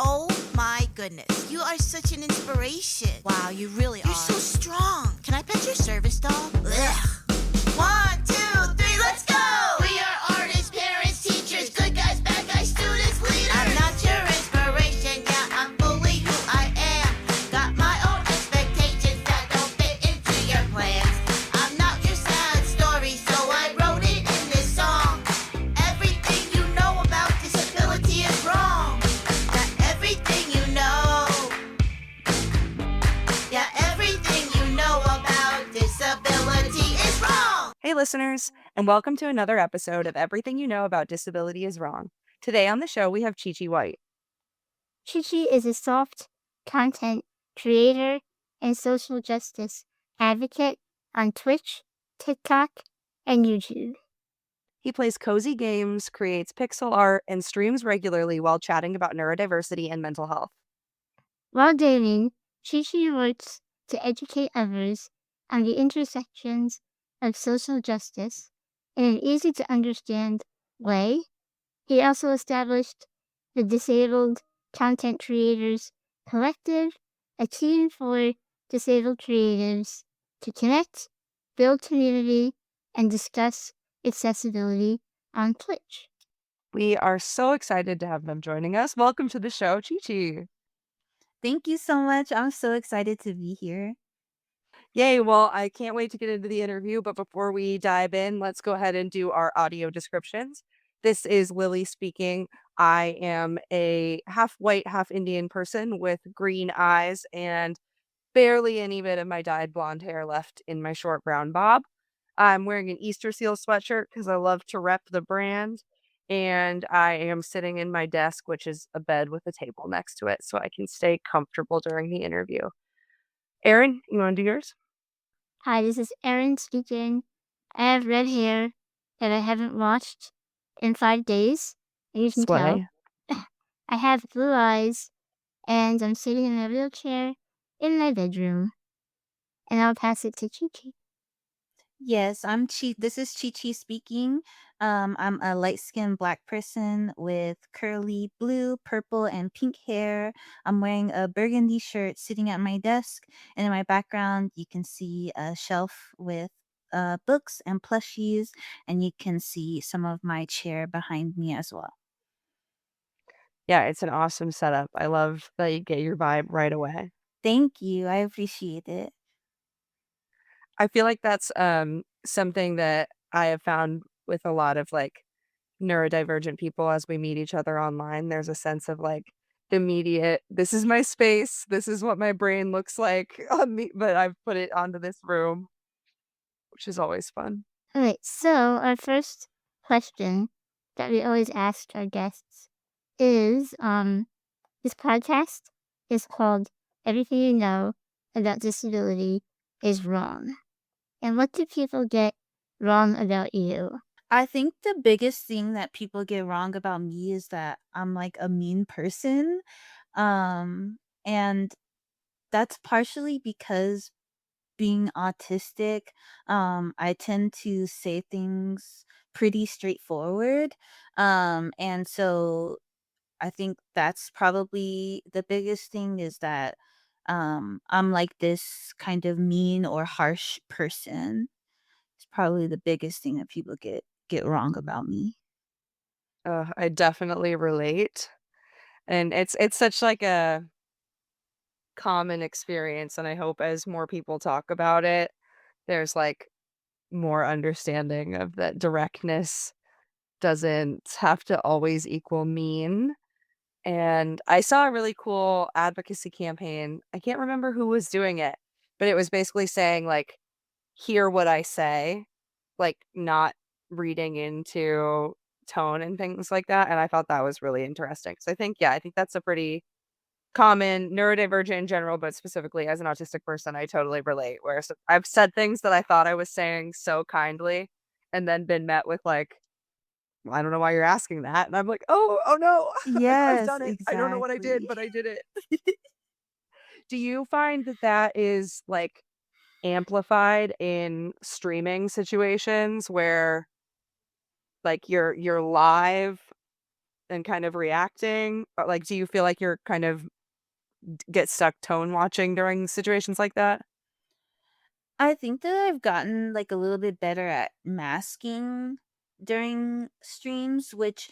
Oh my goodness. You are such an inspiration. Wow, you really are. You're so strong. Can I pet your service dog? Ugh. 1, 2, 3, let's go! We are artists, parents, teachers, good guys, bad guys, students, leaders. I'm not your inspiration, yeah, I'm fully who I am. Got my own expectations that don't fit into your plans. I'm not your sad story, so I wrote it in this song. Everything you know about disability is wrong. Yeah, everything you know. Yeah, everything you know about disability is wrong. Hey, listeners, and welcome to another episode of Everything You Know About Disability is Wrong. Today on the show, we have ChiChi White. ChiChi is a soft content creator and social justice advocate on Twitch, TikTok, and YouTube. He plays cozy games, creates pixel art, and streams regularly while chatting about neurodiversity and mental health. While dating, ChiChi works to educate others on the intersections of social justice in an easy-to-understand way. He also established the Disabled Content Creators Collective, a team for disabled creatives to connect, build community, and discuss accessibility on Twitch. We are so excited to have them joining us. Welcome to the show, ChiChi. Thank you so much. I'm so excited to be here. Yay, well, I can't wait to get into the interview, but before we dive in, let's go ahead and do our audio descriptions. This is Lily speaking. I am a half white, half Indian person with green eyes and barely any bit of my dyed blonde hair left in my short brown bob. I'm wearing an Easter seal sweatshirt because I love to rep the brand. And I am sitting in my desk, which is a bed with a table next to it, so I can stay comfortable during the interview. Erin, you want to do yours? Hi, this is Erin speaking. I have red hair that I haven't washed in 5 days. And you can tell. Sway. I have blue eyes, and I'm sitting in a wheelchair in my bedroom. And I'll pass it to ChiChi. Yes, I'm Chi. This is ChiChi speaking. I'm a light-skinned Black person with curly blue, purple, and pink hair. I'm wearing a burgundy shirt sitting at my desk, and in my background, you can see a shelf with books and plushies, and you can see some of my chair behind me as well. Yeah, it's an awesome setup. I love that you get your vibe right away. Thank you. I appreciate it. I feel like that's something that I have found with a lot of like neurodivergent people as we meet each other online. There's a sense of like immediate, this is my space, this is what my brain looks like on me, but I've put it onto this room, which is always fun. All right, so our first question that we always ask our guests is this podcast is called Everything You Know About Disability is Wrong. And what do people get wrong about you? I think the biggest thing that people get wrong about me is that I'm like a mean person. And that's partially because being autistic, I tend to say things pretty straightforward. And so I think that's probably the biggest thing is that I'm like this kind of mean or harsh person. It's probably the biggest thing that people get wrong about me. I definitely relate. And it's such like a common experience. And I hope as more people talk about it, there's like more understanding of that directness doesn't have to always equal mean. And I saw a really cool advocacy campaign. I can't remember who was doing it, but it was basically saying like, hear what I say, like not reading into tone and things like that. And I thought that was really interesting. So I think, yeah, I think that's a pretty common neurodivergent in general, but specifically as an autistic person, I totally relate. Where I've said things that I thought I was saying so kindly and then been met with like, "Well, I don't know why you're asking that." And I'm like, oh no, I've Yes, done it. I don't know what I did, exactly. but I did it. Do you find that that is like amplified in streaming situations where like you're live and kind of reacting? Or, like, do you feel like you're kind of get stuck tone watching during situations like that? I think that I've gotten like a little bit better at masking during streams, which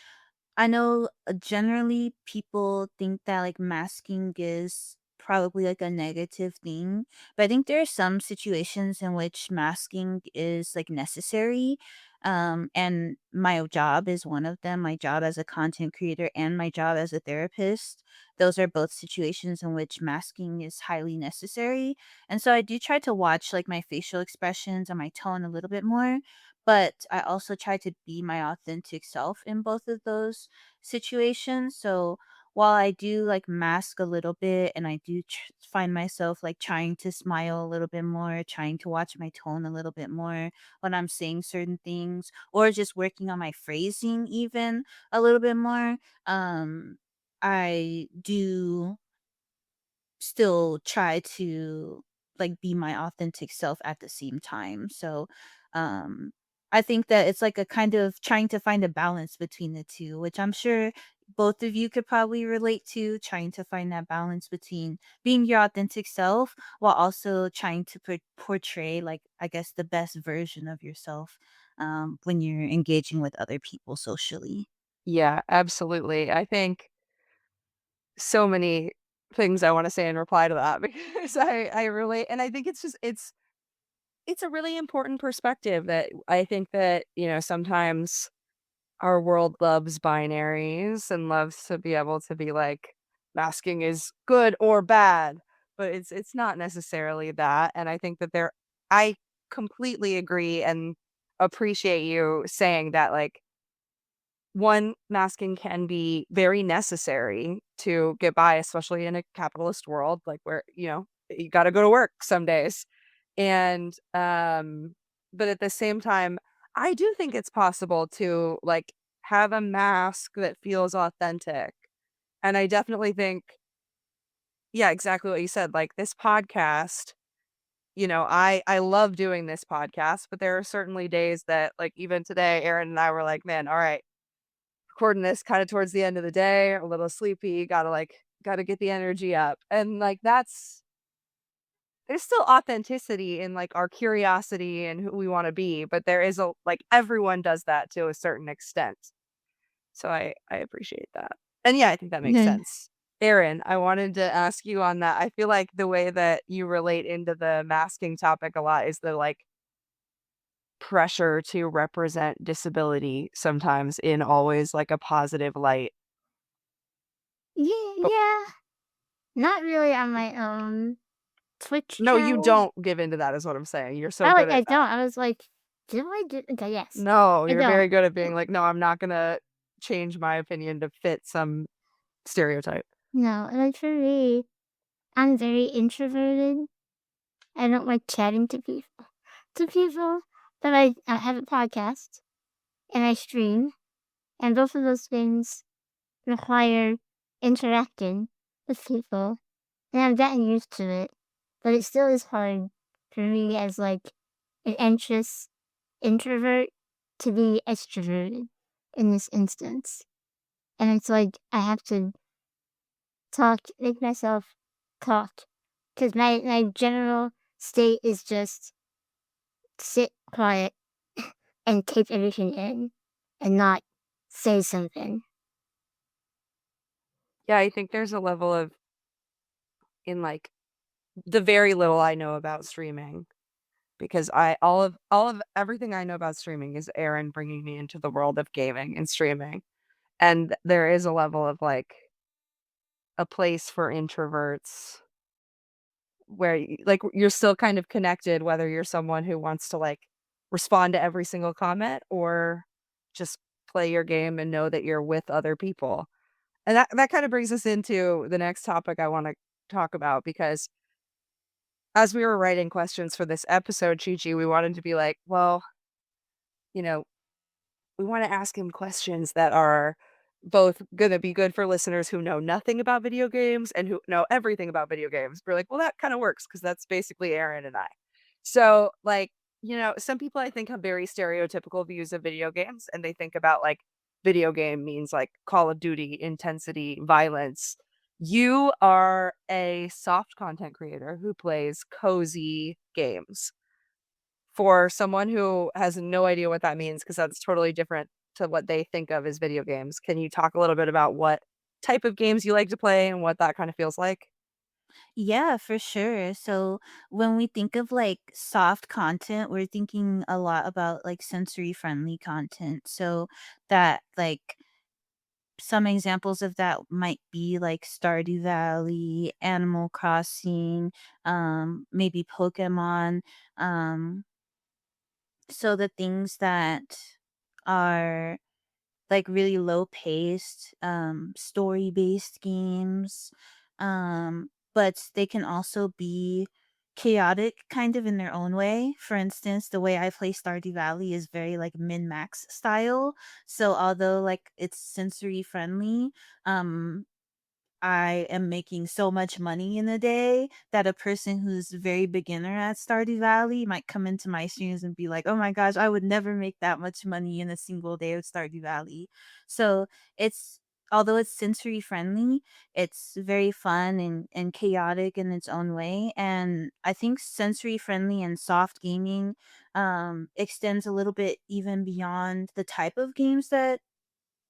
I know generally people think that like masking is probably like a negative thing, but I think there are some situations in which masking is like necessary. And my job is one of them. My job as a content creator and my job as a therapist. Those are both situations in which masking is highly necessary. And so I do try to watch like my facial expressions and my tone a little bit more, but I also try to be my authentic self in both of those situations. So while I do like mask a little bit and I do find myself like trying to smile a little bit more, trying to watch my tone a little bit more when I'm saying certain things, or just working on my phrasing even a little bit more, I do still try to like be my authentic self at the same time. So um I think that it's like a kind of trying to find a balance between the two, which I'm sure both of you could probably relate to, trying to find that balance between being your authentic self while also trying to portray like I guess the best version of yourself when you're engaging with other people socially. Yeah, absolutely. I think so many things I wanna say in reply to that because I relate, and I think it's just it's a really important perspective that I think that, sometimes our world loves binaries and loves to be able to be like, masking is good or bad, but it's not necessarily that, and I think that I completely agree and appreciate you saying that, like, one, masking can be very necessary to get by, especially in a capitalist world, like, where, you gotta go to work some days, and, but at the same time, I do think it's possible to, like, have a mask that feels authentic, and I definitely think, yeah, exactly what you said, like, this podcast, I love doing this podcast, but there are certainly days that, like, even today, Aaron and I were like, "Man, alright, recording this kinda towards the end of the day, a little sleepy, gotta get the energy up." And, like, there's still authenticity in, like, our curiosity and who we wanna be, but there is everyone does that to a certain extent. So I appreciate that. And yeah, I think that makes Yeah. sense. Erin, I wanted to ask you on that. I feel like the way that you relate into the masking topic a lot is the, like, pressure to represent disability sometimes in always, like, a positive light. Yeah, Oh, yeah. Not really on my own Twitch no, you channel. don't give into that is what I'm saying. You're so Oh, good like, at I that. don't. I was like, "Do I do?" Okay, yes. No, I you're don't. very good at being like, "No, I'm not gonna change my opinion to fit some stereotype." No, like, for me, I'm very introverted. I don't like chatting to people, but I have a podcast, and I stream, and both of those things require interacting with people, and I've gotten used to it, but it still is hard for me as, like, an anxious introvert to be extroverted in this instance. And it's like I have to make myself talk, because my general state is just sit quiet and take everything in and not say something. Yeah, I think there's a level of in, like, the very little I know about streaming, because I all of everything I know about streaming is Aaron bringing me into the world of gaming and streaming, and there is a level of, like, a place for introverts where you're still kind of connected whether you're someone who wants to, like, respond to every single comment or just play your game and know that you're with other people. And that kinda brings us into the next topic I wanna talk about because as we were writing questions for this episode, Chi-Chi, we wanted to be like, well, you know, we wanna ask him questions that are both gonna be good for listeners who know nothing about video games and who know everything about video games. We're like, "Well, that kinda works because that's basically Aaron and I." So, like, some people I think have very stereotypical views of video games, and they think about, like, video game means like Call of Duty, intensity, violence. You are a soft content creator who plays cozy games. For someone who has no idea what that means, because that's totally different to what they think of as video games, can you talk a little bit about what type of games you like to play and what that kind of feels like? Yeah, for sure. So when we think of like soft content, we're thinking a lot about like sensory friendly content. So that like some examples of that might be like Stardew Valley, Animal Crossing, maybe Pokemon. Um, so the things that are like really low paced, story based games. But they can also be chaotic kind of in their own way. For instance, the way I play Stardew Valley is very like min max style. So although like it's sensory friendly, um I am making so much money in a day that a person who's very beginner at Stardew Valley might come into my streams and be like, "Oh my gosh, I would never make that much money in a single day of Stardew Valley." So it's although it's sensory friendly, it's very fun and chaotic in its own way. And I think sensory friendly and soft gaming extends a little bit even beyond the type of games that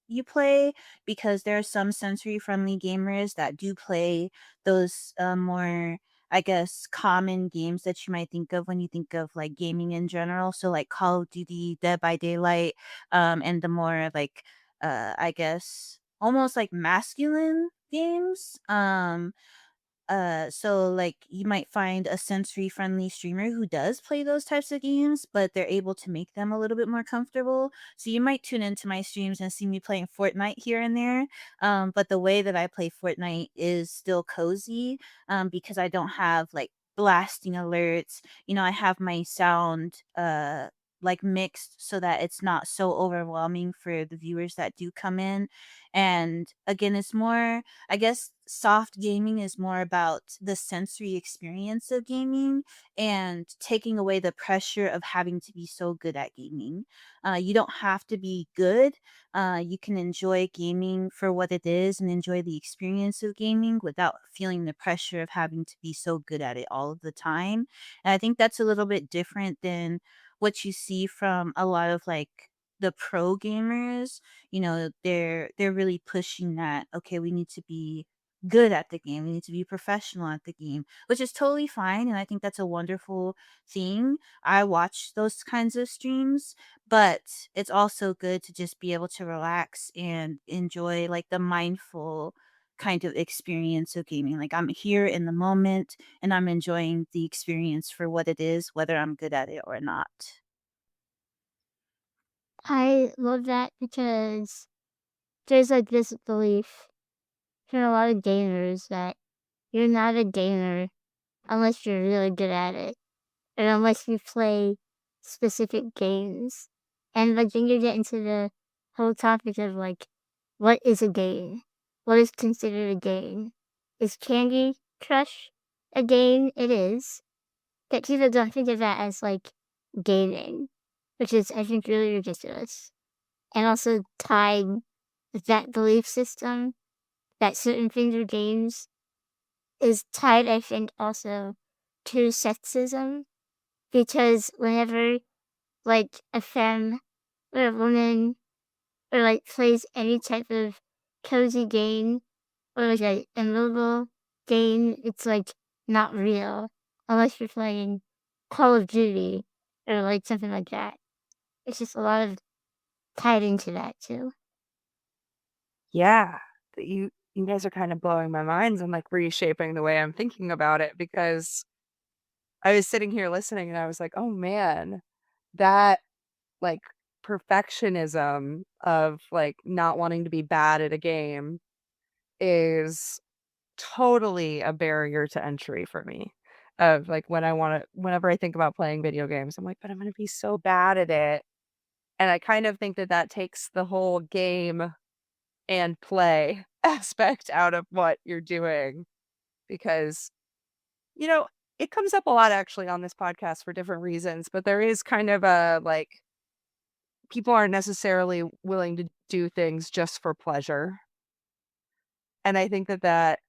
you play, because there are some sensory friendly gamers that do play those more, I guess, common games that you might think of when you think of like gaming in general. So like Call of Duty, Dead by Daylight, and the more like I guess almost like masculine games. So like you might find a sensory friendly streamer who does play those types of games, but they're able to make them a little bit more comfortable. So you might tune into my streams and see me playing Fortnite here and there. But the way that I play Fortnite is still cozy, because I don't have like blasting alerts. I have my sound like mixed so that it's not so overwhelming for the viewers that do come in. And again, it's more, I guess soft gaming is more about the sensory experience of gaming and taking away the pressure of having to be so good at gaming. You don't have to be good. You can enjoy gaming for what it is and enjoy the experience of gaming without feeling the pressure of having to be so good at it all of the time. And I think that's a little bit different than what you see from a lot of like the pro gamers. They're really pushing that, okay, we need to be good at the game, we need to be professional at the game, which is totally fine, and I think that's a wonderful thing. I watch those kinds of streams, but it's also good to just be able to relax and enjoy like the mindful kind of experience of gaming. Like I'm here in the moment and I'm enjoying the experience for what it is, whether I'm good at it or not. I love that because there's like this belief from a lot of gamers that you're not a gamer unless you're really good at it and unless you play specific games. And like then you get into the whole topic of like, what is a game? What is considered a game? Is Candy Crush a game? It is. But people don't think of that as like gaming, which is I think really ridiculous. And also tied with that belief system that certain things are games is tied, I think, also to sexism, because whenever like a femme or a woman or like plays any type of cozy game or like a mobile game, it's like not real unless you're playing Call of Duty or like something like that. It's just a lot of tied into that too. Yeah, you guys are kind of blowing my minds and like reshaping the way I'm thinking about it because I was sitting here listening and I was like, "Oh man, that like perfectionism of like not wanting to be bad at a game is totally a barrier to entry for me." Of like whenever I think about playing video games, I'm like, "But I'm going to be so bad at it." And I kind of think that that takes the whole game and play aspect out of what you're doing because, you know, it comes up a lot actually on this podcast for different reasons, but there is kind of a like people aren't necessarily willing to do things just for pleasure. And I think that that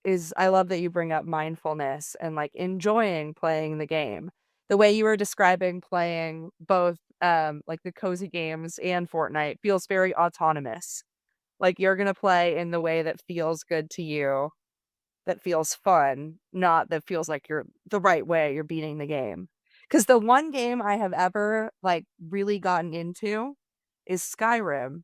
is I love that you bring up mindfulness and, like, enjoying playing the game. The way you were describing playing both, like, the cozy games and Fortnite feels very autonomous. Like, you're gonna play in the way that feels good to you, that feels fun, not that feels like you're the right way, you're beating the game. Because the one game I have ever, like, really gotten into is Skyrim.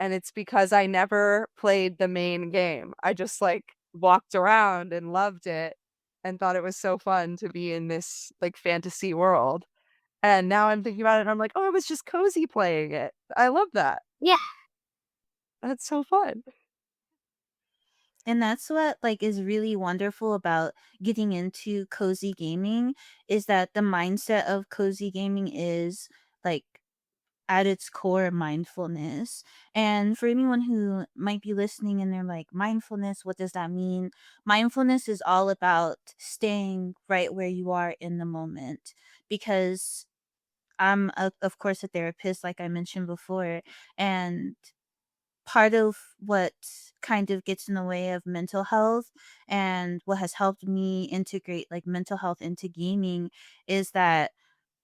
And it's because I never played the main game. I just, like, walked around and loved it and thought it was so fun to be in this, like, fantasy world. And now I'm thinking about it and I'm like, "Oh, I was just cozy playing it." I love that. Yeah. That's so fun. And that's what like is really wonderful about getting into cozy gaming is that the mindset of cozy gaming is like at its core mindfulness. And for anyone who might be listening and they're like, mindfulness, what does that mean? Mindfulness is all about staying right where you are in the moment because of course, a therapist, like I mentioned before. And part of what kind of gets in the way of mental health and what has helped me integrate like mental health into gaming is that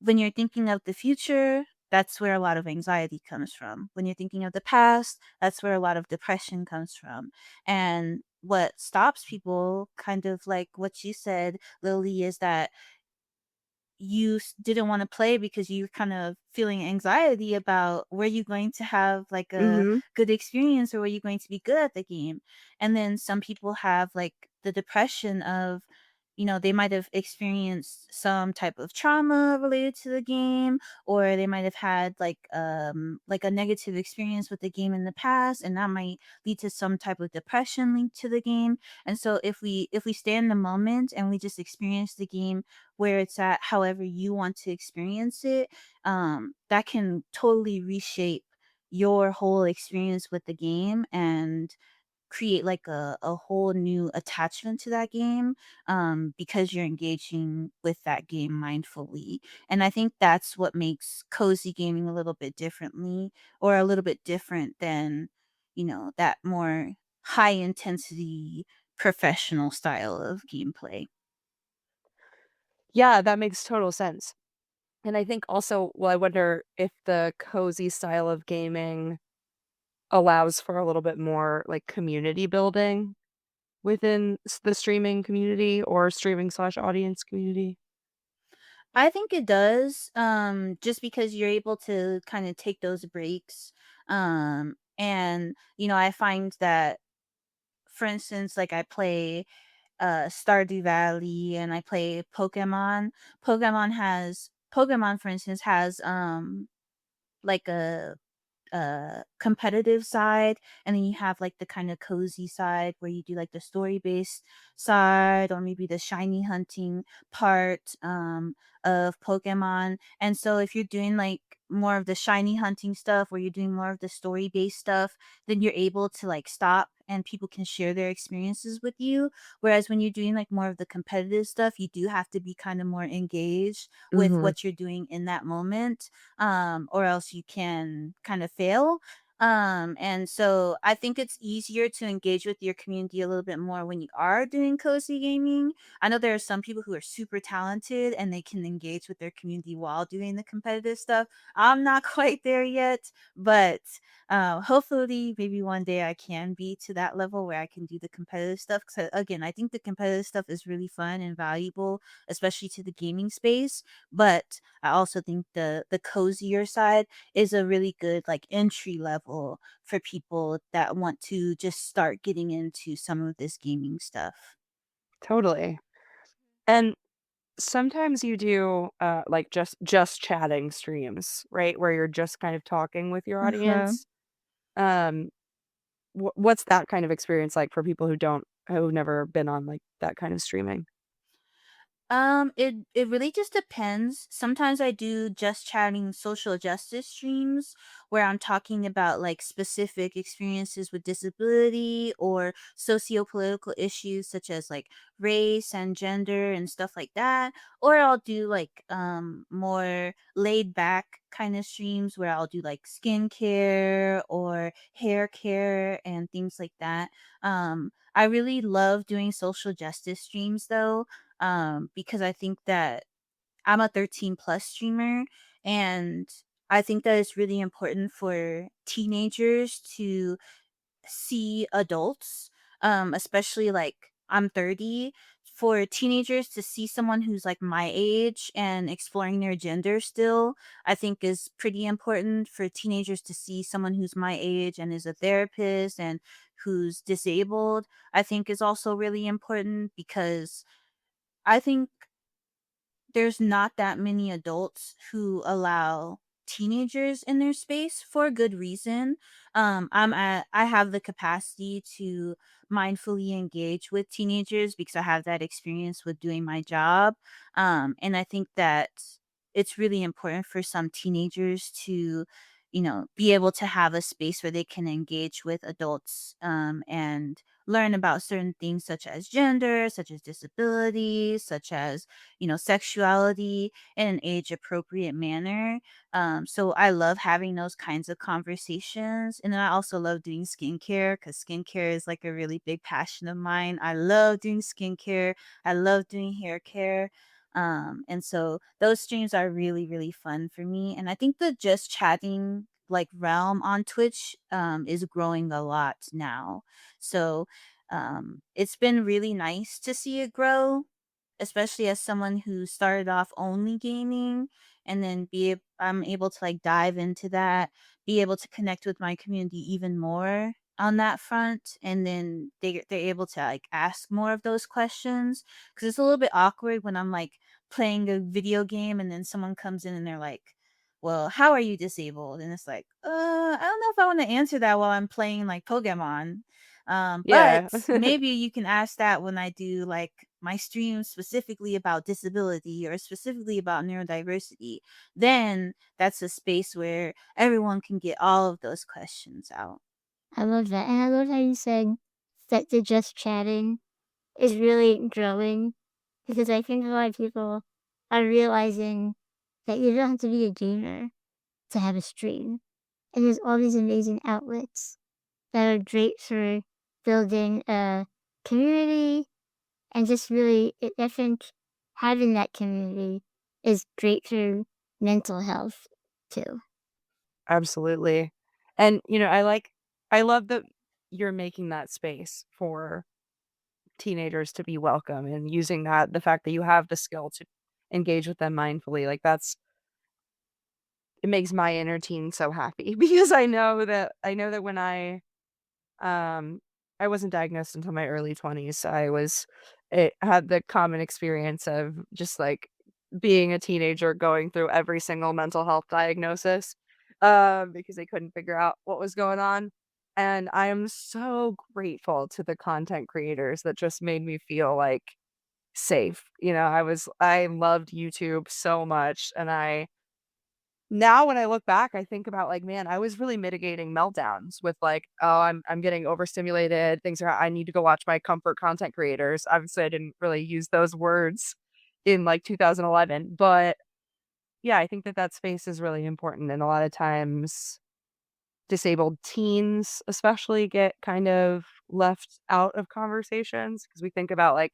when you're thinking of the future, that's where a lot of anxiety comes from. When you're thinking of the past, that's where a lot of depression comes from. And what stops people, kind of like what you said, Lily, is that didn't want to play because you're kind of feeling anxiety about were you going to have like a Mhm. good experience or were you going to be good at the game. And then some people have like the depression of, they might have experienced some type of trauma related to the game, or they might have had like a negative experience with the game in the past, and that might lead to some type of depression linked to the game. And so if we stay in the moment and we just experience the game where it's at however you want to experience it, that can totally reshape your whole experience with the game and create like a whole new attachment to that game, because you're engaging with that game mindfully. And I think that's what makes cozy gaming a little bit differently or a little bit different than, that more high intensity professional style of gameplay. Yeah, that makes total sense. And I think also well, I wonder if the cozy style of gaming allows for a little bit more, like, community building within the streaming community or streaming/audience community. I think it does, just because you're able to kind of take those breaks. And I find that, for instance, like I play Stardew Valley and I play Pokemon. Pokemon, for instance, has like a competitive side, and then you have like the kind of cozy side where you do like the story based side or maybe the shiny hunting part, of Pokemon. And so if you're doing like more of the shiny hunting stuff or you're doing more of the story based stuff, then you're able to like stop and people can share their experiences with you. Whereas when you're doing like more of the competitive stuff, you do have to be kind of more engaged with Mhm. what you're doing in that moment, or else you can kind of fail. And so I think it's easier to engage with your community a little bit more when you are doing cozy gaming. I know there are some people who are super talented and they can engage with their community while doing the competitive stuff. I'm not quite there yet, but hopefully, maybe one day I can be to that level where I can do the competitive stuff. Because again, I think the competitive stuff is really fun and valuable, especially to the gaming space. But I also think the cozier side is a really good like entry level for people that want to just start getting into some of this gaming stuff. Totally. And sometimes you do, like, just chatting streams, right? Where you're just kind of talking with your Uh-huh. audience. Um, what's that kind of experience like for people who've never been on, like, that kind of streaming? It really just depends. Sometimes I do just chatting social justice streams where I'm talking about like specific experiences with disability or socio-political issues such as like race and gender and stuff like that. Or I'll do like more laid back kind of streams where I'll do like skincare or hair care and things like that. I really love doing social justice streams though, because I think that I'm a 13 plus streamer, and I think that it's really important for teenagers to see adults, especially like I'm 30, for teenagers to see someone who's like my age and exploring their gender still, I think is pretty important for teenagers to see someone who's my age and is a therapist and who's disabled. I think is also really important because I think there's not that many adults who allow teenagers in their space for a good reason. I have the capacity to mindfully engage with teenagers because I have that experience with doing my job. And I think that it's really important for some teenagers to, be able to have a space where they can engage with adults, and learn about certain things such as gender, such as disability, such as sexuality in an age appropriate manner. So I love having those kinds of conversations. And then I also love doing skincare because skincare is like a really big passion of mine. I love doing skincare. I love doing hair care. And so those streams are really, really fun for me. And I think the just chatting like realm on Twitch is growing a lot now. So it's been really nice to see it grow, especially as someone who started off only gaming and then I'm able to like dive into that, be able to connect with my community even more on that front, and then they're able to like ask more of those questions because it's a little bit awkward when I'm like playing a video game and then someone comes in and they're like, well, how are you disabled? And it's like, I don't know if I want to answer that while I'm playing like Pokemon. But Yeah. maybe you can ask that when I do like my stream specifically about disability or specifically about neurodiversity. Then that's a space where everyone can get all of those questions out. I love that. And I love how you said that the just chatting is really growing because I think a lot of people are realizing that you don't have to be a gamer to have a stream. And there's all these amazing outlets that are great for building a community and just really, I think having that community is great for mental health too. Absolutely. And, I love that you're making that space for teenagers to be welcome and using the fact that you have the skill to engage with them mindfully. Like it makes my inner teen so happy because I know that when um I wasn't diagnosed until my early 20s. It had the common experience of just like being a teenager going through every single mental health diagnosis because they couldn't figure out what was going on. And I am so grateful to the content creators that just made me feel like safe. I loved YouTube so much, and I now when I look back, I think about like, man, I was really mitigating meltdowns with like, oh, I'm getting overstimulated. I need to go watch my comfort content creators. Obviously, I didn't really use those words in like 2011, but yeah, I think that space is really important. And a lot of times, disabled teens, especially, get kind of left out of conversations because we think about like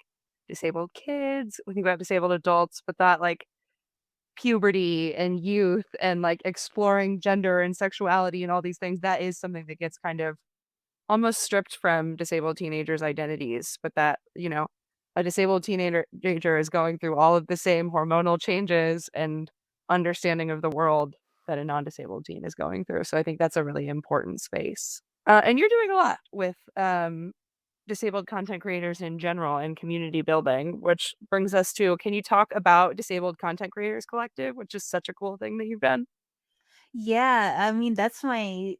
disabled kids, we think about disabled adults, but that like puberty and youth and, like, exploring gender and sexuality and all these things, that is something that gets kind of almost stripped from disabled teenagers' identities, but a disabled teenager is going through all of the same hormonal changes and understanding of the world that a non-disabled teen is going through, so I think that's a really important space. And you're doing a lot with, disabled content creators in general and community building, which brings us to, can you talk about Disabled Content Creators Collective, which is such a cool thing that you've done? Yeah, I mean that's my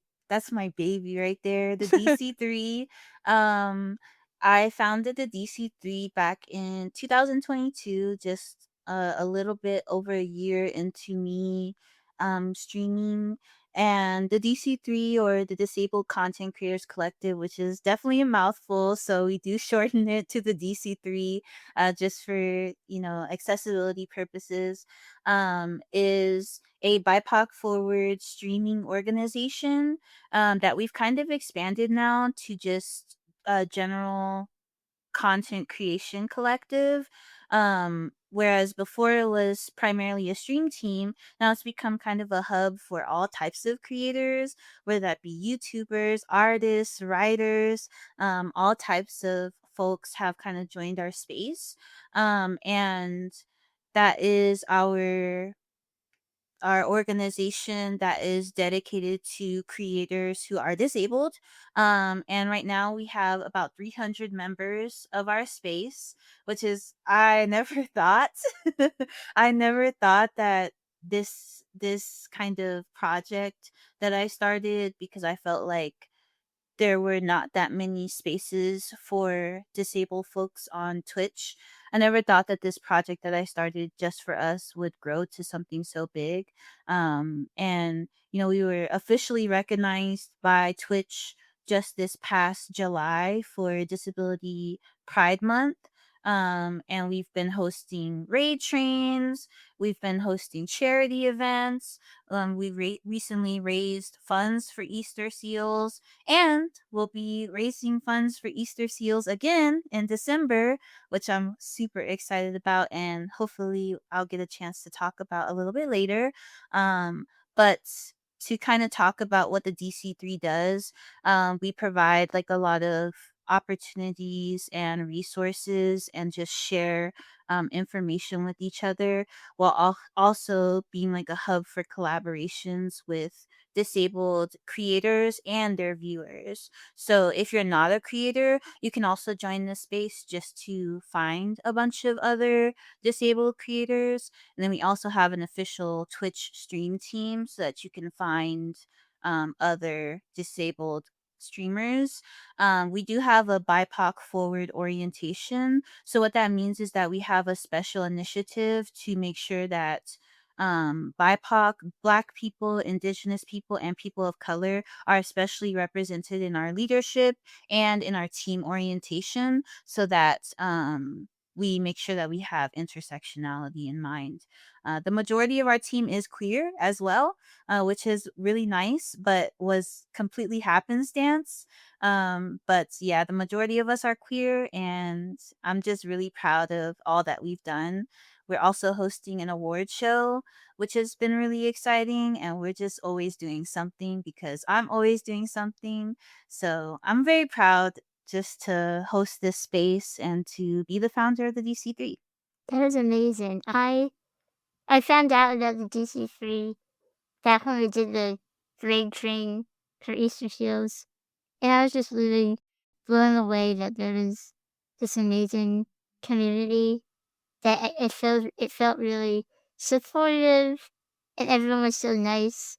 baby right there, the DC3. Um I founded the DC3 back in 2022, just a little bit over a year into me streaming. And the DC3, or the Disabled Content Creators Collective, which is definitely a mouthful, so we do shorten it to the DC3 just for, accessibility purposes, is a BIPOC forward streaming organization that we've kind of expanded now to just a general content creation collective. Whereas before it was primarily a stream team, now it's become kind of a hub for all types of creators, whether that be YouTubers, artists, writers, all types of folks have kind of joined our space. And that is our organization that is dedicated to creators who are disabled. And right now we have about 300 members of our space, which is, I never thought, I never thought that this kind of project that I started, because I felt like there were not that many spaces for disabled folks on Twitch. I never thought that this project that I started just for us would grow to something so big. And, we were officially recognized by Twitch just this past July for Disability Pride Month. And we've been hosting raid trains, we've been hosting charity events. We recently raised funds for Easter seals, and we'll be raising funds for Easter seals again in December, which I'm super excited about, and hopefully I'll get a chance to talk about a little bit later. But to kind of talk about what the DC3 does, we provide like a lot of opportunities and resources and just share information with each other, while also being like a hub for collaborations with disabled creators and their viewers. So if you're not a creator, you can also join this space just to find a bunch of other disabled creators. And then we also have an official Twitch stream team so that you can find other disabled streamers. We do have a BIPOC forward orientation. So what that means is that we have a special initiative to make sure that BIPOC, Black people, Indigenous people, and people of color are especially represented in our leadership and in our team orientation, so that we make sure that we have intersectionality in mind. The majority of our team is queer as well, which is really nice, but was completely happenstance. But yeah, the majority of us are queer, and I'm just really proud of all that we've done. We're also hosting an award show, which has been really exciting, and we're just always doing something because I'm always doing something. So I'm very proud just to host this space and to be the founder of the DC3. That is amazing. I found out about the DC3 back when we did the raid train for Easter Seals, and I was just really blown away that there was this amazing community, that it felt really supportive, and everyone was so nice,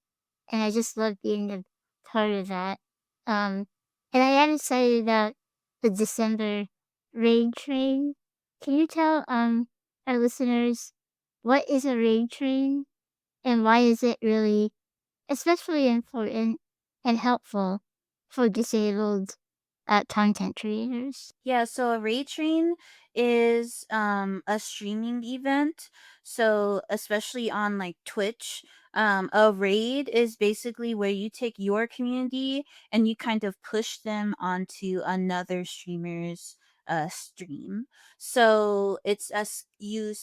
and I just loved being a part of that. Um, and I am excited about the December raid train. Can you tell our listeners what is a raid train, and why is it really especially important and helpful for disabled content creators? Yeah, so a raid train is a streaming event. So especially on like Twitch, a raid is basically where you take your community and you kind of push them onto another streamer's stream. So it's as you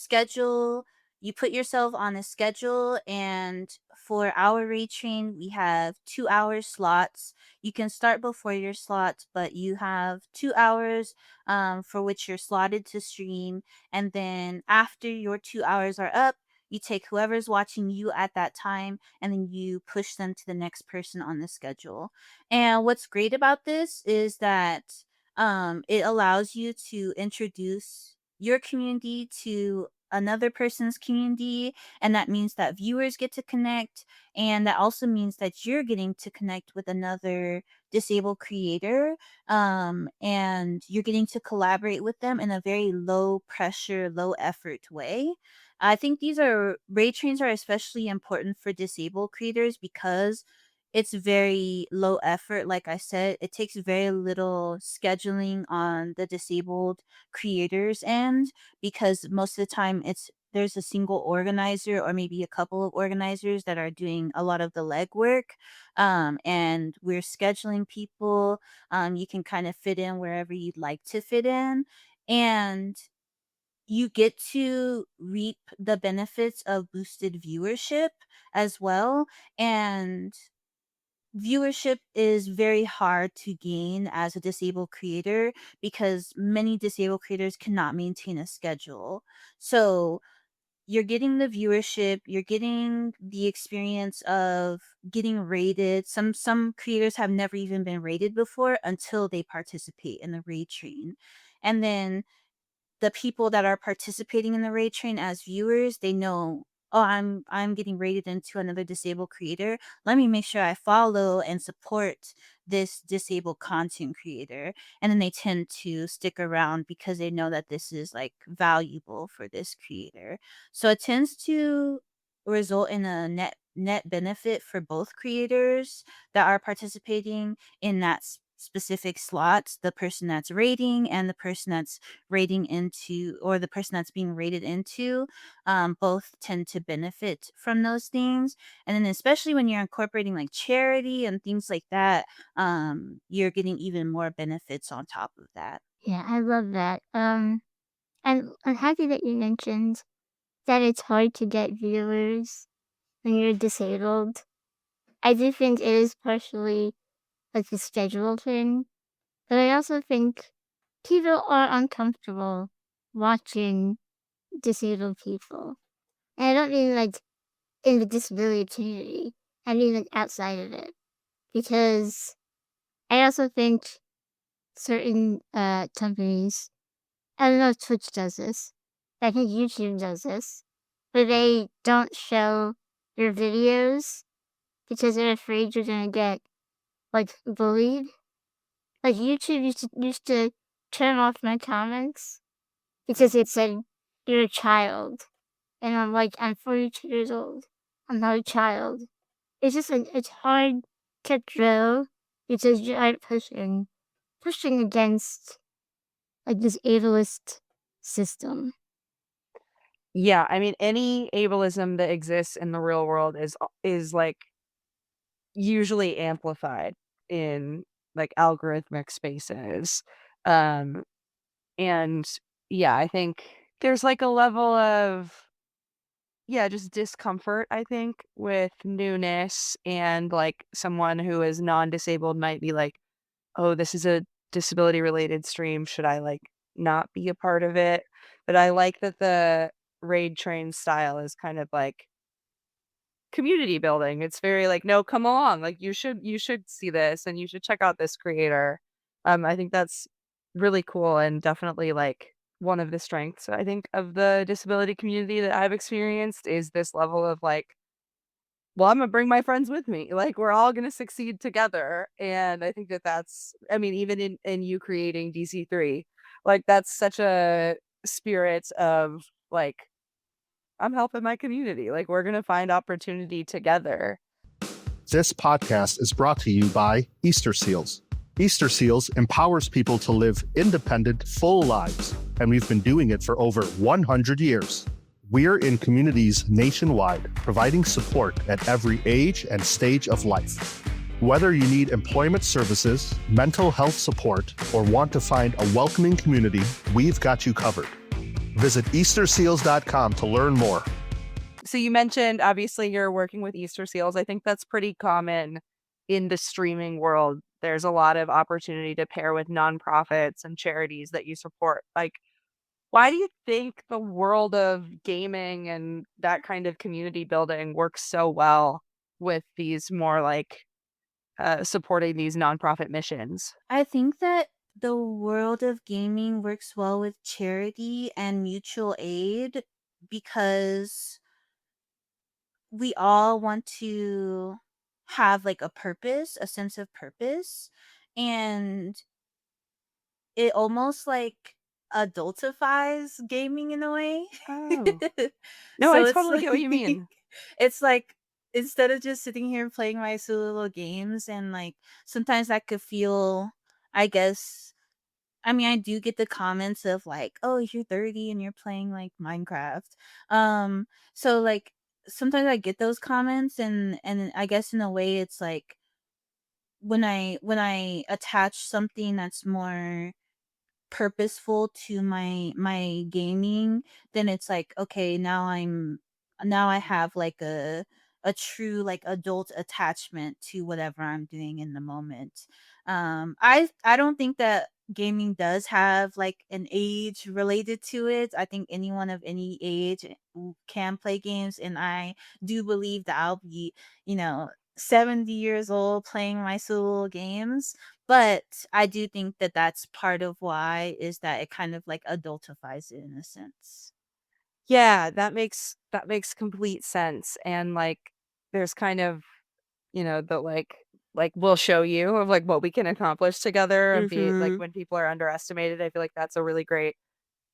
put yourself on a schedule, and for our raid train we have 2 hour slots. You can start before your slot, but you have 2 hours for which you're slotted to stream. And then after your 2 hours are up, you take whoever's watching you at that time and then you push them to the next person on the schedule. And what's great about this is that it allows you to introduce your community to another person's community, and that means that viewers get to connect, and that also means that you're getting to connect with another disabled creator, and you're getting to collaborate with them in a very low pressure, low effort way. I think these are raid trains are especially important for disabled creators because it's very low effort. Like I said, it takes very little scheduling on the disabled creators end, because most of the time there's a single organizer or maybe a couple of organizers that are doing a lot of the legwork. And we're scheduling people. You can kind of fit in wherever you'd like to fit in. And you get to reap the benefits of boosted viewership as well. And viewership is very hard to gain as a disabled creator because many disabled creators cannot maintain a schedule. So you're getting the viewership, you're getting the experience of getting rated. Some creators have never even been rated before until they participate in the raid train. And then the people that are participating in the raid train as viewers, they know, oh, I'm getting rated into another disabled creator. Let me make sure I follow and support this disabled content creator. And then they tend to stick around because they know that this is like valuable for this creator. So it tends to result in a net benefit for both creators that are participating in that specific slots, the person that's rating and the person that's rating into, or the person that's being rated into, both tend to benefit from those things. And then especially when you're incorporating like charity and things like that, you're getting even more benefits on top of that. Yeah, I love that. I'm happy that you mentioned that it's hard to get viewers when you're disabled. I do think it is partially like a schedule thing, but I also think people are uncomfortable watching disabled people. And I don't mean like in the disability community, I mean like outside of it. Because I also think certain companies, I don't know if Twitch does this, I think YouTube does this, where they don't show your videos because they're afraid you're gonna get like bullied. Like YouTube used to turn off my comments because it said you're a child. And I'm like, I'm 42 years old. I'm not a child. It's just like it's hard to throw because you are pushing against like this ableist system. Yeah, I mean, any ableism that exists in the real world is like usually amplified in like algorithmic spaces. Um, and yeah, I think there's like a level of, yeah, just discomfort, I think, with newness, and like someone who is non-disabled might be like, oh, this is a disability related stream. Should I like not be a part of it? But I like that the raid train style is kind of like community building. It's very like, no, come along. Like you should see this and you should check out this creator. I think that's really cool and definitely like one of the strengths I think of the disability community that I've experienced is this level of like, well, I'm gonna bring my friends with me. Like we're all gonna succeed together. And I think that that's, I mean, even in you creating DC3, like that's such a spirit of like, I'm helping my community. Like we're gonna find opportunity together. This podcast is brought to you by Easter Seals. Easter Seals empowers people to live independent, full lives, and we've been doing it for over 100 years. We're in communities nationwide, providing support at every age and stage of life. Whether you need employment services, mental health support, or want to find a welcoming community, we've got you covered. Visit easterseals.com to learn more. So you mentioned obviously you're working with Easter Seals. I think that's pretty common in the streaming world. There's a lot of opportunity to pair with nonprofits and charities that you support. Like, why do you think the world of gaming and that kind of community building works so well with these more like supporting these nonprofit missions? I think that the world of gaming works well with charity and mutual aid because we all want to have like a purpose, a sense of purpose, and it almost like adultifies gaming in a way. Oh. No, I So it's totally get what like you mean. it's like instead of just sitting here playing my silly little games, and like sometimes that could feel, I guess, I mean, I do get the comments of like, "Oh, you're 30 and you're playing like Minecraft." Um, so like sometimes I get those comments, and I guess in a way it's like when I attach something that's more purposeful to my gaming, then it's like, okay, now I have like a true like adult attachment to whatever I'm doing in the moment. I don't think that gaming does have like an age related to it. I think anyone of any age can play games, and I do believe that I'll be, 70 years old playing my solo games. But I do think that that's part of why is that it kind of like adultifies it in a sense. Yeah, that makes complete sense, and, like, there's kind of, the, like, "We'll show you" of, like, what we can accomplish together and be like, Mhm. when people are underestimated, I feel like that's a really great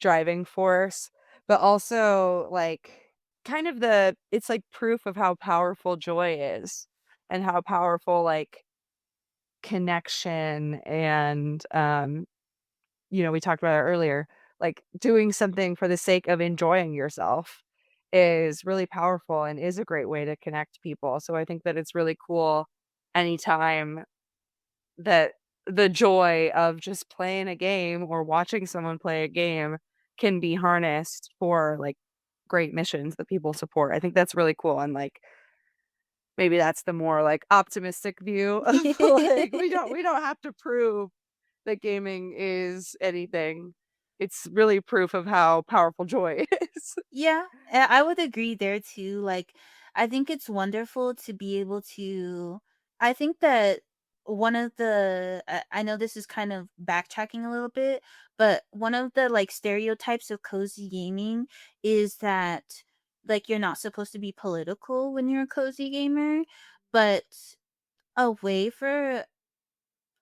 driving force, but also, like, kind of it's, like, proof of how powerful joy is and how powerful, like, connection and, we talked about it earlier, like doing something for the sake of enjoying yourself is really powerful and is a great way to connect people. So I think that it's really cool anytime that the joy of just playing a game or watching someone play a game can be harnessed for like great missions that people support. I think that's really cool. And like maybe that's the more like optimistic view of like we don't have to prove that gaming is anything. It's really proof of how powerful joy is. Yeah, I would agree there too. Like, I think it's wonderful to be able to. I think that one of the, I know this is kind of backtracking a little bit, but one of the like stereotypes of cozy gaming is that like you're not supposed to be political when you're a cozy gamer, but a way for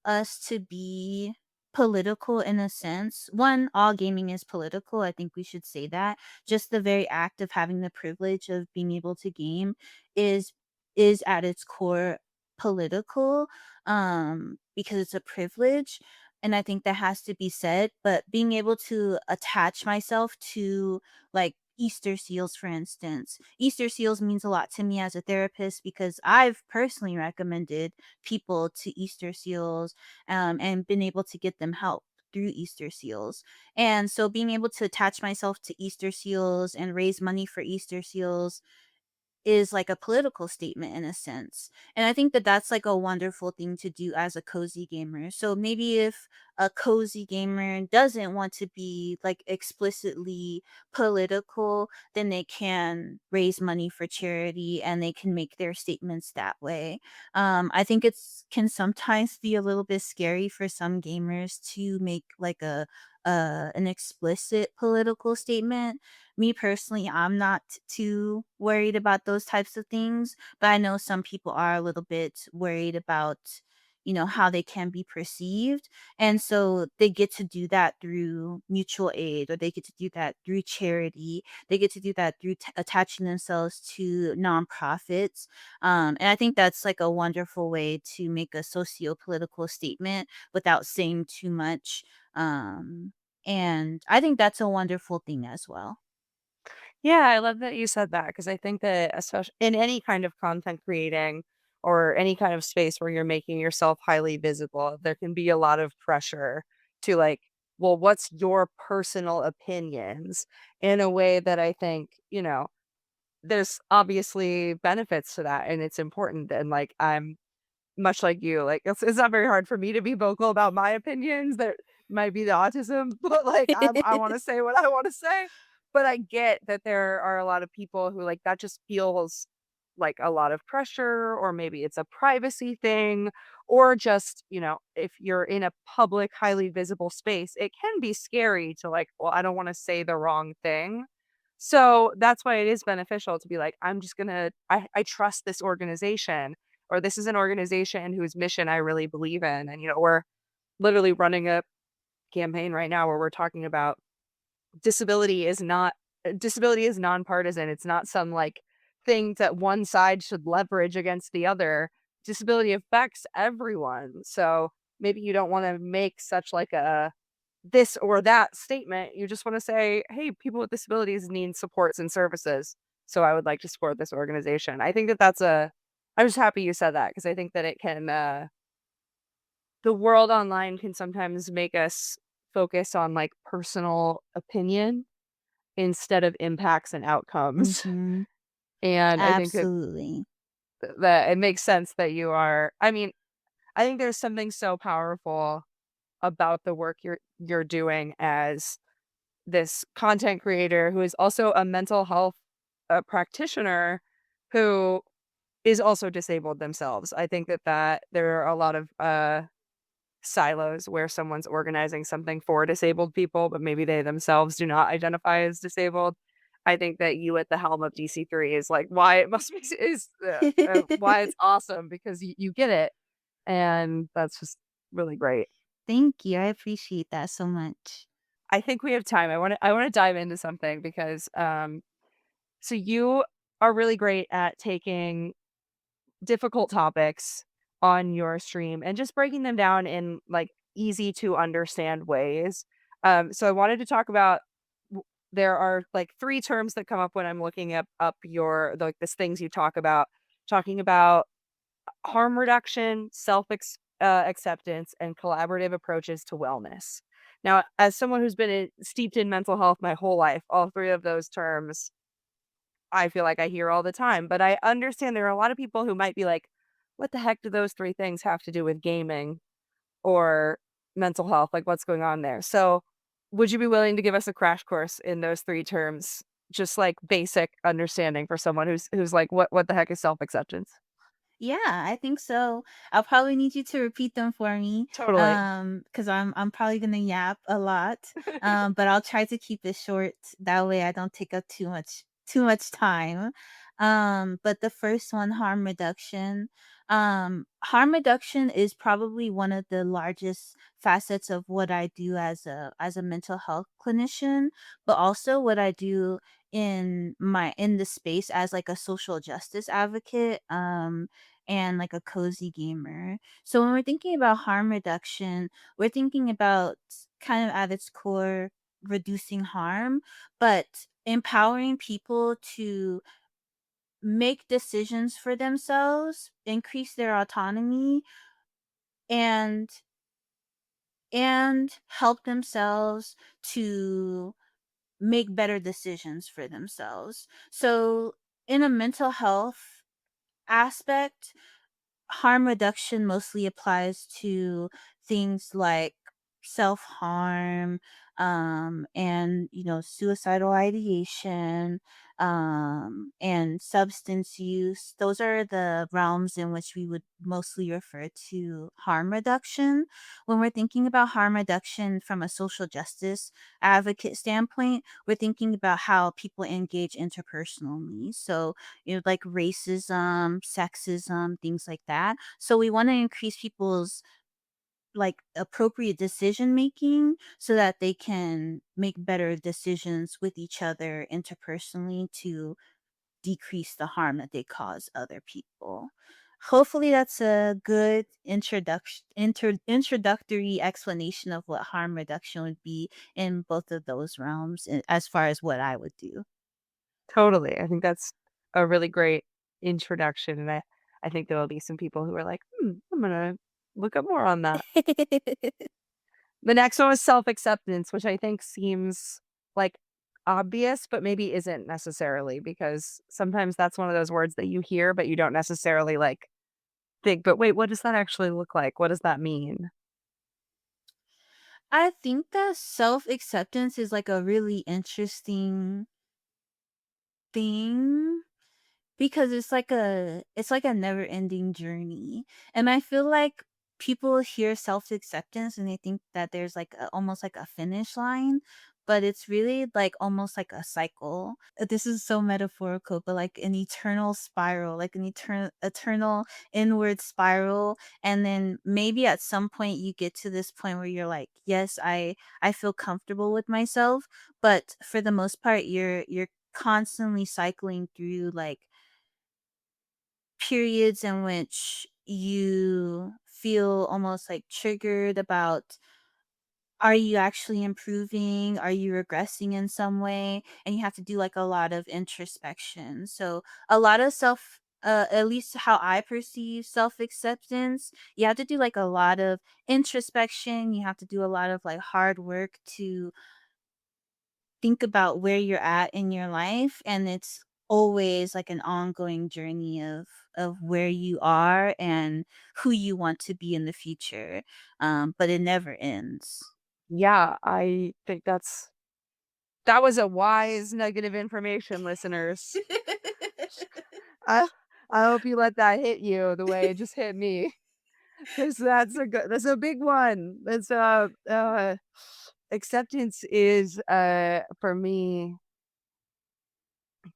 us to be political in a sense. One, all gaming is political. I think we should say that. Just the very act of having the privilege of being able to game is is at its core political, because it's a privilege, and I think that has to be said. But being able to attach myself to like Easter seals, for instance. Easter seals means a lot to me as a therapist because I've personally recommended people to Easter seals, and been able to get them help through Easter seals. And so being able to attach myself to Easter seals and raise money for Easter seals is like a political statement in a sense. And I think that that's like a wonderful thing to do as a cozy gamer. So maybe if a cozy gamer doesn't want to be like explicitly political, then they can raise money for charity and they can make their statements that way. I think it's can sometimes be a little bit scary for some gamers to make like an explicit political statement. Me personally, I'm not too worried about those types of things, but I know some people are a little bit worried about, how they can be perceived. And so they get to do that through mutual aid, or they get to do that through charity. They get to do that through attaching themselves to nonprofits. And I think that's like a wonderful way to make a socio-political statement without saying too much. And I think that's a wonderful thing as well. Yeah, I love that you said that because I think that especially in any kind of content creating or any kind of space where you're making yourself highly visible, there can be a lot of pressure to like, well, what's your personal opinions in a way that I think, there's obviously benefits to that and it's important. And like, I'm much like you, like, it's not very hard for me to be vocal about my opinions. There might be the autism, but, like, I wanna say what I wanna say. But I get that there are a lot of people who, like, that just feels like a lot of pressure, or maybe it's a privacy thing, or just, if you're in a public, highly visible space, it can be scary to, like, "Well, I don't wanna say the wrong thing." So that's why it is beneficial to be like, I'm just gonna I trust this organization, or this is an organization whose mission I really believe in. And we're literally running a campaign right now where we're talking about disability is not disability is nonpartisan. It's not some like thing that one side should leverage against the other. Disability affects everyone. So maybe you don't want to make such like a this or that statement. You just want to say, hey, people with disabilities need supports and services. So I would like to support this organization. I think that I'm just happy you said that, because I think that it can, the world online can sometimes make us focus on like personal opinion instead of impacts and outcomes. Mm-hmm. And I think that, Absolutely. that it makes sense that I mean, I think there's something so powerful about the work you're doing as this content creator who is also a mental health practitioner who is also disabled themselves. I think that there are a lot of silos where someone's organizing something for disabled people, but maybe they themselves do not identify as disabled. I think that you at the helm of DC3 is like why it must be is why it's awesome, because you get it, and that's just really great. Thank you. I appreciate that so much. I think we have time. I want to dive into something because so you are really great at taking difficult topics on your stream and just breaking them down in like easy to understand ways. So I wanted to talk about there are like three terms that come up when I'm looking up your like this things you talk about, talking about harm reduction, acceptance, and collaborative approaches to wellness. Now, as someone who's been steeped in mental health my whole life, all three of those terms I feel like I hear all the time. But I understand there are a lot of people who might be like, what the heck do those three things have to do with gaming or mental health? Like, what's going on there? So, would you be willing to give us a crash course in those three terms? Just like basic understanding for someone who's like, what the heck is self acceptance? Yeah, I think so. I'll probably need you to repeat them for me, Totally. because I'm probably gonna yap a lot. But I'll try to keep it short. That way I don't take up too much time. But the first one, harm reduction. Harm reduction is probably one of the largest facets of what I do as a mental health clinician, but also what I do in the space as like a social justice advocate. And like a cozy gamer. So when we're thinking about harm reduction, we're thinking about kind of at its core reducing harm, but empowering people to make decisions for themselves, increase their autonomy, and help themselves to make better decisions for themselves. So in a mental health aspect, harm reduction mostly applies to things like self-harm, and suicidal ideation, and substance use. Those are the realms in which we would mostly refer to harm reduction. When we're thinking about harm reduction from a social justice advocate standpoint, we're thinking about how people engage interpersonally. So like racism, sexism, things like that. So we want to increase people's like appropriate decision making so that they can make better decisions with each other interpersonally to decrease the harm that they cause other people. Hopefully that's a good introductory explanation of what harm reduction would be in both of those realms, as far as what I would do. Totally. I think that's a really great introduction. And I think there will be some people who are like, I'm going to look up more on that. The next one was self-acceptance, which I think seems like obvious, but maybe isn't necessarily, because sometimes that's one of those words that you hear, but you don't necessarily like think, but wait, what does that actually look like? What does that mean? I think that self acceptance is like a really interesting thing because it's like a never ending journey. And I feel like people hear self acceptance and they think that there's like almost like a finish line, but it's really like almost like a cycle. This is so metaphorical, but like an eternal spiral, like an eternal inward spiral. And then maybe at some point you get to this point where you're like, yes, I feel comfortable with myself, but for the most part you're constantly cycling through like periods in which you feel almost like triggered about, are you actually improving? Are you regressing in some way? And you have to do like a lot of introspection. So a lot of at least how I perceive self acceptance, you have to do like a lot of introspection. You have to do a lot of like hard work to think about where you're at in your life, and it's always like an ongoing journey of where you are and who you want to be in the future. But it never ends. Yeah, I think that was a wise nugget of information, listeners. I I hope you let that hit you the way it just hit me, because that's a big one. That's acceptance is for me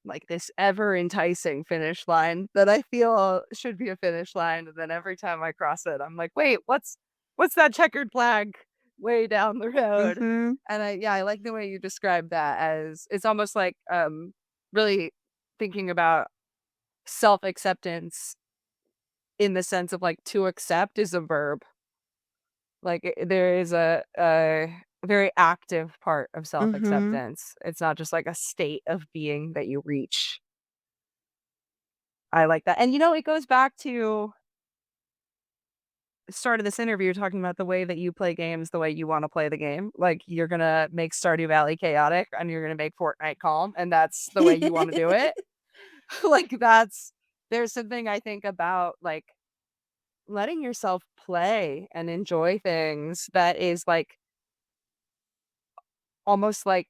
like this ever enticing finish line that I feel should be a finish line, and then every time I cross it, I'm like, wait, what's that checkered flag way down the road? Mhm. And I like the way you describe that as it's almost like really thinking about self acceptance in the sense of like to accept is a verb. Like there is a very active part of self Mhm. acceptance. It's not just like a state of being that you reach. I like that. And it goes back to the start of this interview talking about the way that you play games the way you want to play the game. Like you're gonna make Stardew Valley chaotic and you're gonna make Fortnite calm, and that's the way you want to do it. Like there's something I think about like letting yourself play and enjoy things that is like almost like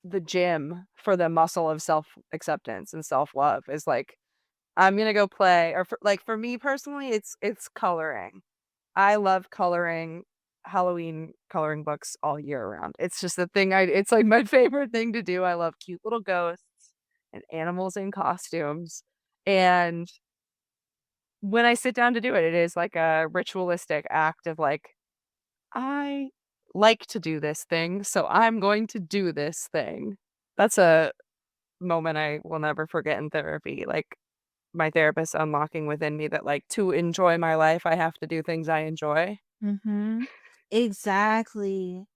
the gym for the muscle of self acceptance and self love is like I'm gonna go play or for me personally it's coloring. I love coloring Halloween coloring books all year round. It's just the thing it's like my favorite thing to do. I love cute little ghosts and animals in costumes. And when I sit down to do it, it is like a ritualistic act of like, I like to do this thing, so I'm going to do this thing. That's a moment I will never forget in therapy. Like my therapist unlocking within me that like to enjoy my life, I have to do things I enjoy. Mhm. Exactly.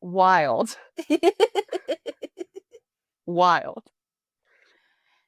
Wild. Wild.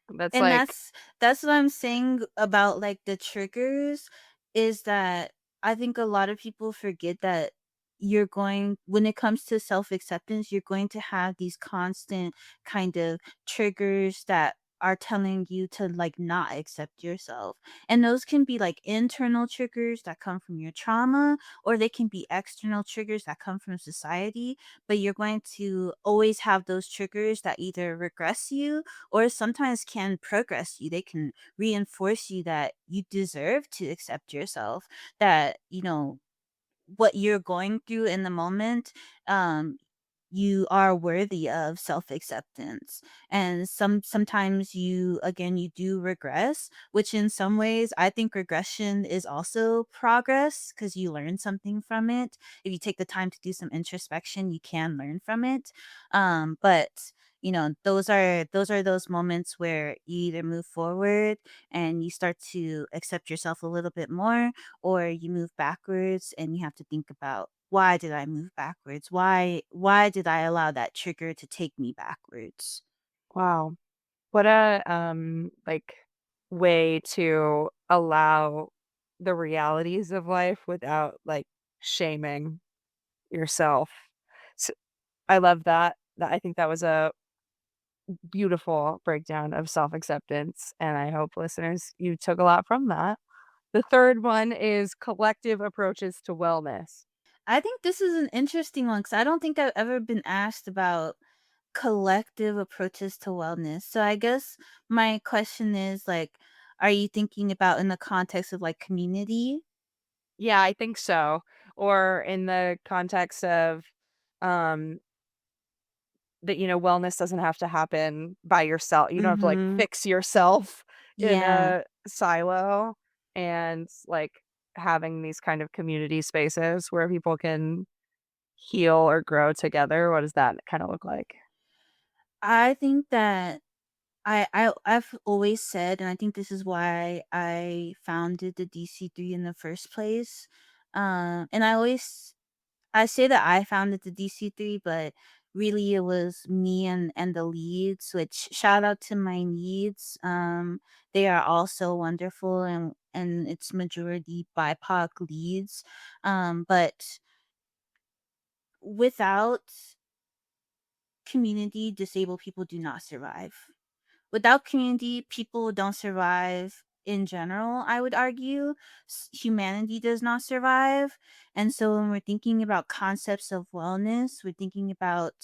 That's And like that's what I'm saying about like the triggers, is that I think a lot of people forget that you're going when it comes to self-acceptance, you're going to have these constant kind of triggers that are telling you to like not accept yourself. And those can be like internal triggers that come from your trauma, or they can be external triggers that come from society, but you're going to always have those triggers that either regress you or sometimes can progress you. They can reinforce you that you deserve to accept yourself, that, what you're going through in the moment, um, you are worthy of self-acceptance. And sometimes you again you do regress, which in some ways I think regression is also progress because you learn something from it. If you take the time to do some introspection, you can learn from it. But those are those moments where you either move forward and you start to accept yourself a little bit more, or you move backwards and you have to think about, why did I move backwards? Why did I allow that trigger to take me backwards? wow. What a like way to allow the realities of life without like shaming yourself. So, I love that. I think that was a beautiful breakdown of self-acceptance, and I hope listeners you took a lot from that. The third one is collective approaches to wellness. I think this is an interesting one because I don't think I've ever been asked about collective approaches to wellness. So I guess my question is like, are you thinking about in the context of like community? Yeah, I think so. Or in the context of um that, wellness doesn't have to happen by yourself. You don't have to like Mhm. fix yourself in Yeah. a silo, and like having these kind of community spaces where people can heal or grow together. What does that kind of look like? I think that I've always said, and I think this is why I founded the DC3 in the first place. And I say that I founded the DC3, but really it was me and the leads, which shout out to my leads. They are also wonderful, and it's majority BIPOC leads. But without community, disabled people do not survive. Without community, people don't survive in general, I would argue. Humanity does not survive. And so when we're thinking about concepts of wellness, we're thinking about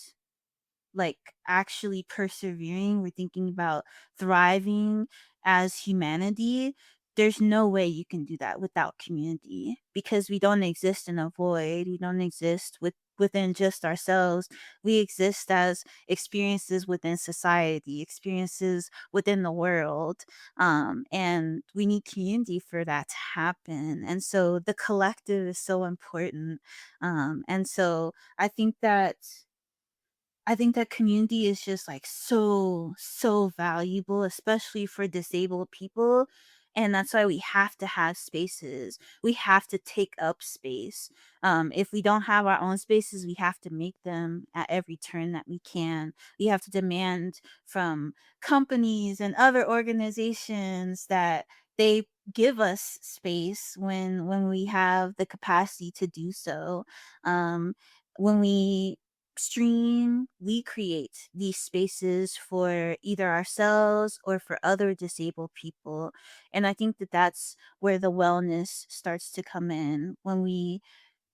like actually persevering, we're thinking about thriving as humanity. There's no way you can do that without community, because we don't exist in a void. We don't exist within just ourselves. We exist as experiences within society, experiences within the world. And we need community for that to happen. And so the collective is so important. And so I think that I think that community is just like so valuable, especially for disabled people. And that's why we have to have spaces. We have to take up space. If we don't have our own spaces, we have to make them at every turn that we can. We have to demand from companies and other organizations that they give us space when we have the capacity to do so. When we stream, we create these spaces for either ourselves or for other disabled people. And I think that that's where the wellness starts to come in, when we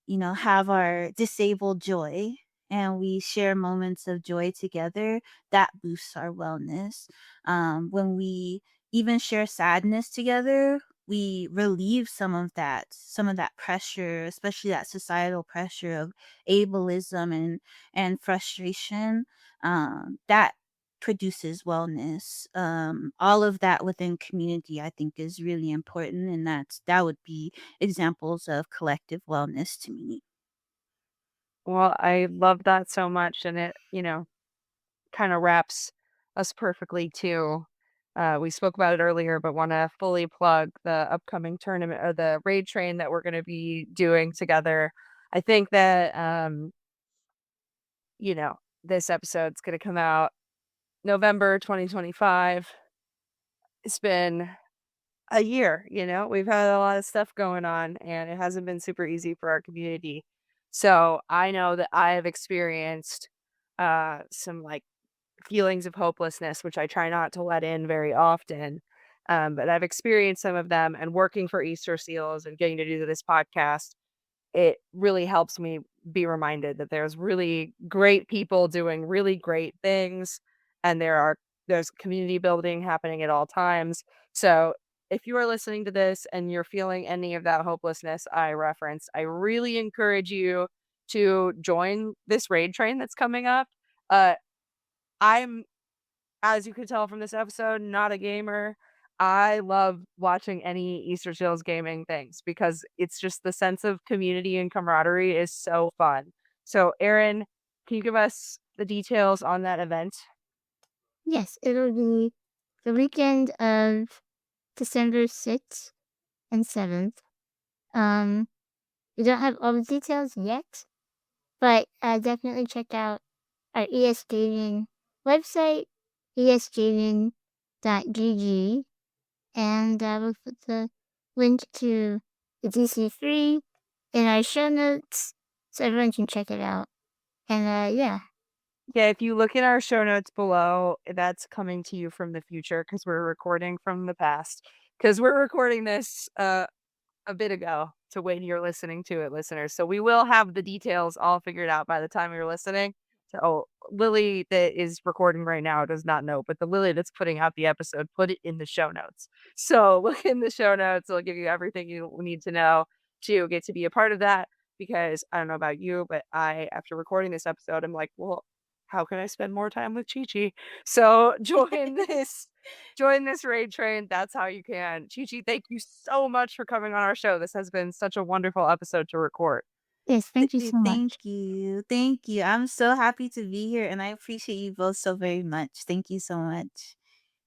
have our disabled joy and we share moments of joy together. That boosts our wellness. When we even share sadness together, we relieve some of that pressure, especially that societal pressure of ableism and frustration. That produces wellness. All of that within community, I think, is really important, and that would be examples of collective wellness to me. Well, I love that so much, and it, kind of wraps us perfectly too. We spoke about it earlier, but want to fully plug the upcoming tournament or the raid train that we're going to be doing together. I think that, you know, this episode's going to come out November 2025. It's been a year, we've had a lot of stuff going on, and it hasn't been super easy for our community. So I know that I have experienced some like feelings of hopelessness, which I try not to let in very often. But I've experienced some of them, and working for Easter Seals and getting to do this podcast, it really helps me be reminded that there's really great people doing really great things, and there's community building happening at all times. So if you are listening to this and you're feeling any of that hopelessness I referenced, I really encourage you to join this raid train that's coming up. Uh, I'm as you could tell from this episode, not a gamer. I love watching any Easter Seals gaming things because it's just the sense of community and camaraderie is so fun. So, Erin, can you give us the details on that event? Yes, it'll be the weekend of December 6th and 7th. Um, we don't have all the details yet, but definitely check out our ES Gaming website, esgaming.gg, and we'll put the link to the DC3 in our show notes so everyone can check it out. And yeah, Yeah, if you look in our show notes below, that's coming to you from the future because we're recording from the past. Because we're recording this a bit ago to when you're listening to it, listeners. So we will have the details all figured out by the time you're listening. So Lily that is recording right now does not know, but the Lily that's putting out the episode put it in the show notes. So look in the show notes. It'll give you everything you need to know to get to be a part of that. Because I don't know about you, but after recording this episode, I'm like, well, how can I spend more time with ChiChi? So join this raid train. That's how you can. ChiChi, thank you so much for coming on our show. This has been such a wonderful episode to record. Yes, thank you so much. Thank you. Thank you. I'm so happy to be here and I appreciate you both so very much. Thank you so much.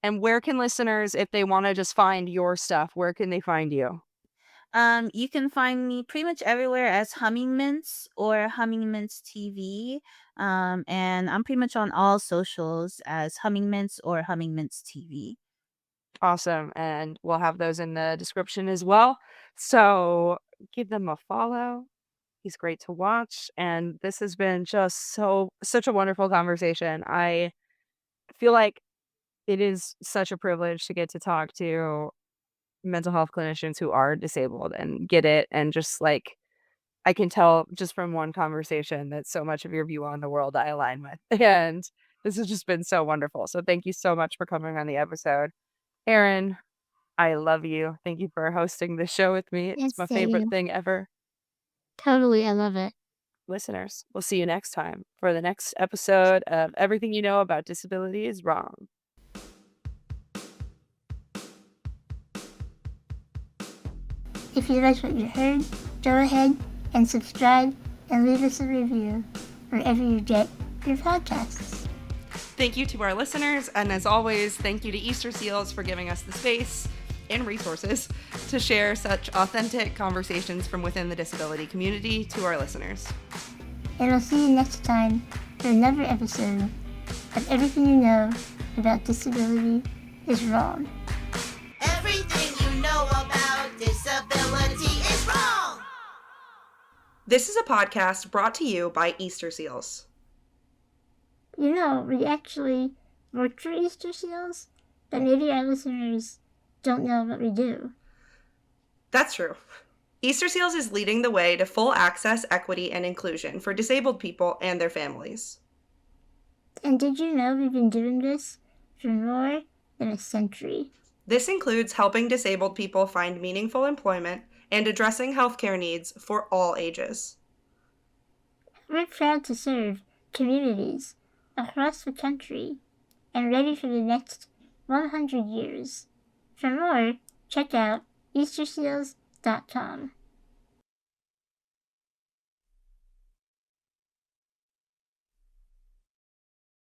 And where can listeners, if they want to just find your stuff, where can they find you? You can find me pretty much everywhere as HummingMints or HummingMints TV. And I'm pretty much on all socials as HummingMints or HummingMints TV. Awesome. And we'll have those in the description as well. So give them a follow. He's great to watch. And this has been just such a wonderful conversation. I feel like it is such a privilege to get to talk to mental health clinicians who are disabled and get it. And just like, I can tell just from one conversation that so much of your view on the world I align with. And this has just been so wonderful. So thank you so much for coming on the episode. Erin, I love you. Thank you for hosting this show with me. It's Yes, my favorite same. thing ever. Totally, I love it. Listeners, we'll see you next time for the next episode of Everything You Know About Disability is Wrong. If you liked what you heard, go ahead and subscribe and leave us a review wherever you get your podcasts. Thank you to our listeners, and as always, thank you to Easter Seals for giving us the space and resources to share such authentic conversations from within the disability community to our listeners. And we'll see you next time for another episode of Everything You Know About Disability is Wrong. Everything you know about disability is wrong. This is a podcast brought to you by Easter Seals. You know, we actually work for Easter Seals, but maybe our listeners don't know what we do. That's true. Easter Seals is leading the way to full access, equity, and inclusion for disabled people and their families. And did you know we've been doing this for more than a century? This includes helping disabled people find meaningful employment and addressing healthcare needs for all ages. We're proud to serve communities across the country and ready for the next 100 years. For more, check out easterseals.com.